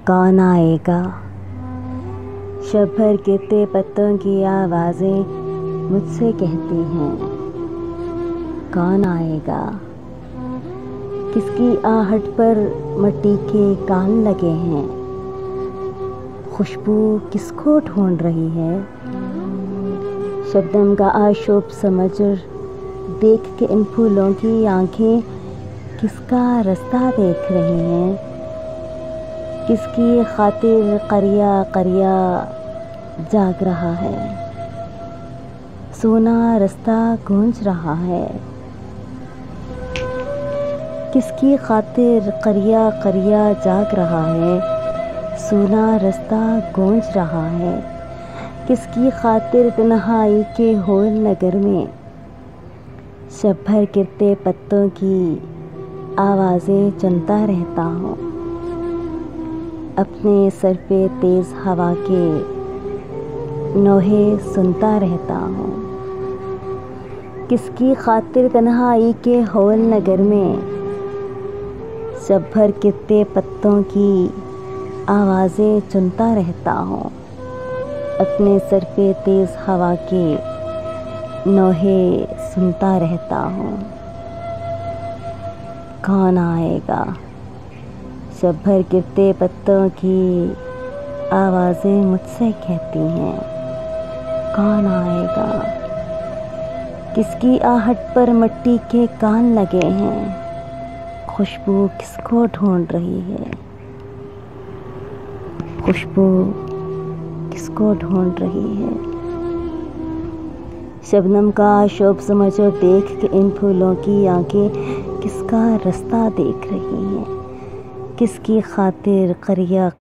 कौन आएगा। शब भर गिरते पत्तों की आवाज़ें मुझसे कहती हैं, कौन आएगा। किसकी आहट पर मिट्टी के कान लगे हैं, खुशबू किसको ढूंढ रही है। शबनम का आशोप समझ देख के इन फूलों की आंखें किसका रास्ता देख रही हैं। किसकी खातिर करिया करिया जाग रहा है, सोना रास्ता गूंज रहा है। किसकी खातिर करिया करिया जाग रहा है, सोना रास्ता गूंज रहा है। किसकी खातिर तन्हाई के होल नगर में शब भर गिरते पत्तों की आवाज़ें चुनता रहता हूँ। अपने सर पे तेज़ हवा के नोहे सुनता रहता हूँ। किसकी खातिर तन्हाई के होल नगर में शब भर गिरते पत्तों की आवाज़ें चुनता रहता हूँ। अपने सर पे तेज़ हवा के नोहे सुनता रहता हूँ। कौन आएगा। शब भर गिरते पत्तों की आवाज़ें मुझसे कहती हैं, कौन आएगा। किसकी आहट पर मिट्टी के कान लगे हैं, खुशबू किसको ढूंढ रही है। खुशबू किसको ढूंढ रही है। शबनम का शोभ समझो देख के इन फूलों की आंखें किसका रास्ता देख रही हैं। किसकी खातिर करिया